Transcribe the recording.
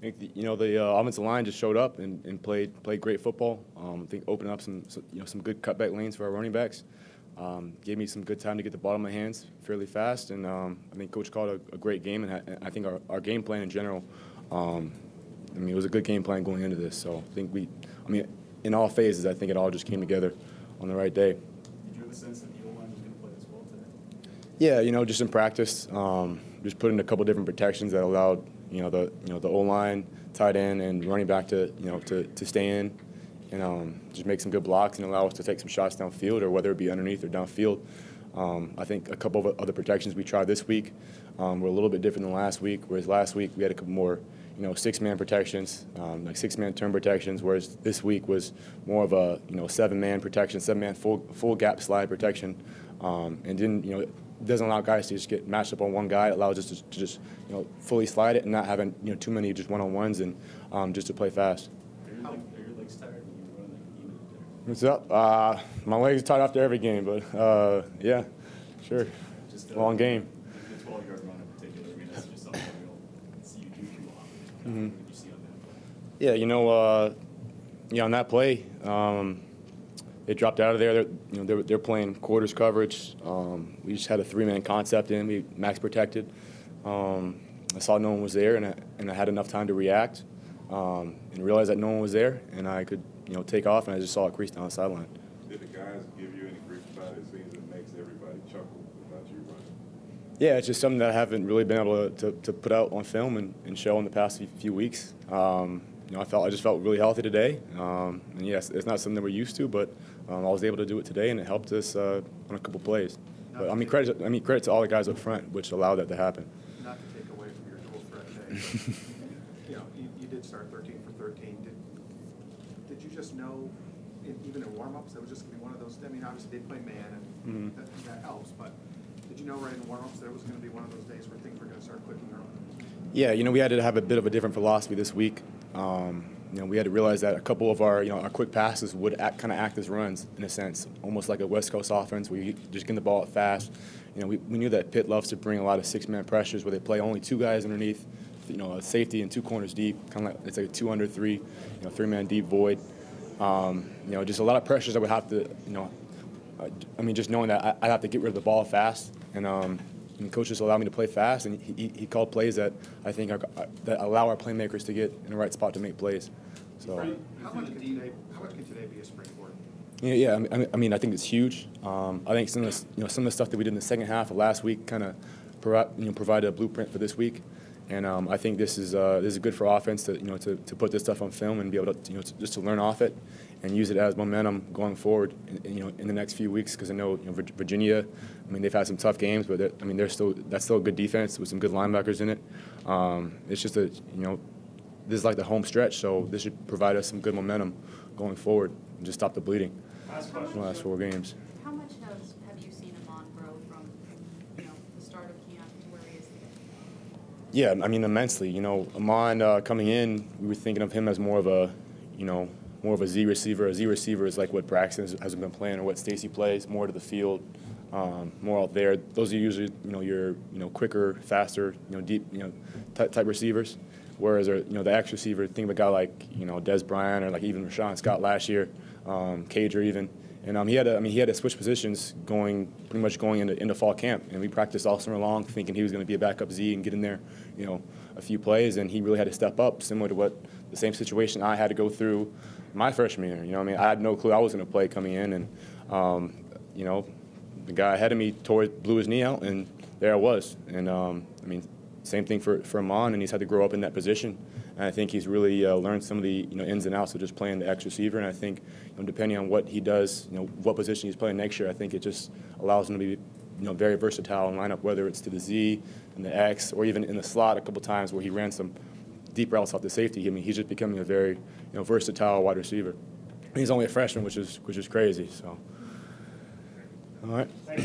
think the offensive line just showed up and played great football. I think opened up some good cutback lanes for our running backs. Gave me some good time to get the ball in my hands fairly fast, and I think Coach called a great game, and I think our game plan in general. It was a good game plan going into this. So I think in all phases, I think it all just came together on the right day. Did you have a sense that the O-line was going to play as well today? Yeah, just in practice, just put in a couple different protections that allowed the O-line, tight end, and running back to stay in and just make some good blocks and allow us to take some shots downfield, or whether it be underneath or downfield. I think a couple of other protections we tried this week were a little bit different than last week. Whereas last week we had a couple more, six-man protections, like six-man turn protections. Whereas this week was more of a seven-man protection, seven-man full gap slide protection, and then it doesn't allow guys to just get matched up on one guy. It allows us to just fully slide it and not having too many just one-on-ones and just to play fast. Are your legs tired when you run like you did there? What's up? My legs are tired after every game, but yeah, sure. Just long game. The 12-yard run in particular. I mean, that's just something we don't see you do too often. Mm-hmm. What did you see on that play? On that play, they dropped out of there. They're playing quarters coverage. We just had a three-man concept in. We max protected. I saw no one was there, and I had enough time to react and realize that no one was there, and I could take off, and I just saw it crease down the sideline. Did the guys give you any grief about it? It seems it makes everybody chuckle about you running. Yeah, it's just something that I haven't really been able to put out on film and show in the past few weeks. I just felt really healthy today, and yes, it's not something that we're used to, but I was able to do it today, and it helped us on a couple plays. But credit to all the guys up front, which allowed that to happen. Not to take away from your dual threat day, you did start 13 for 13. Did you just know, even in warm-ups, that was just going to be one of those? I mean, obviously they play man, and that helps. But did you know right in warm-ups that it was going to be one of those days where things were going to start clicking early? Yeah, we had to have a bit of a different philosophy this week. We had to realize that a couple of our quick passes would kind of act as runs in a sense, almost like a West Coast offense where you just get the ball out fast. We knew that Pitt loves to bring a lot of six-man pressures where they play only two guys underneath, a safety and two corners deep, kind of like it's like a 2 under 3, three-man deep void. Just a lot of pressures that would have to, just knowing that I have to get rid of the ball fast, and coaches allow me to play fast, and he called plays that I think that allow our playmakers to get in the right spot to make plays. So how much can today be a springboard? Yeah, I think it's huge. I think some of the stuff that we did in the second half of last week kind of provided a blueprint for this week, and I think this is good for offense to put this stuff on film and be able to just to learn off it and use it as momentum going forward in the next few weeks, because I know Virginia, they've had some tough games, but that's still a good defense with some good linebackers in it. It's just this is like the home stretch, so this should provide us some good momentum going forward and just stop the bleeding. The last 4 games. How much have you seen Amon grow from the start of camp to where he is today? Yeah, immensely. Amon coming in, we were thinking of him as more of a Z receiver. A Z receiver is like what Braxton hasn't been playing, or what Stacy plays, more to the field, more out there. Those are usually your quicker, faster, deep type receivers. Whereas the X receiver, think of a guy like Des Bryant or like even Rashawn Scott last year, Cager even, and he had to switch positions pretty much going into fall camp, and we practiced all summer long thinking he was going to be a backup Z and get in there a few plays, and he really had to step up, similar to what the same situation I had to go through my freshman year. I had no clue I was going to play coming in, and the guy ahead of me blew his knee out, and there I was, and same thing for Amon, and he's had to grow up in that position. And I think he's really learned some of the ins and outs of just playing the X receiver. And I think depending on what he does, what position he's playing next year, I think it just allows him to be very versatile and line up, whether it's to the Z and the X, or even in the slot a couple times where he ran some deep routes off the safety. He's just becoming a very versatile wide receiver. And he's only a freshman, which is crazy. So, all right. Thanks,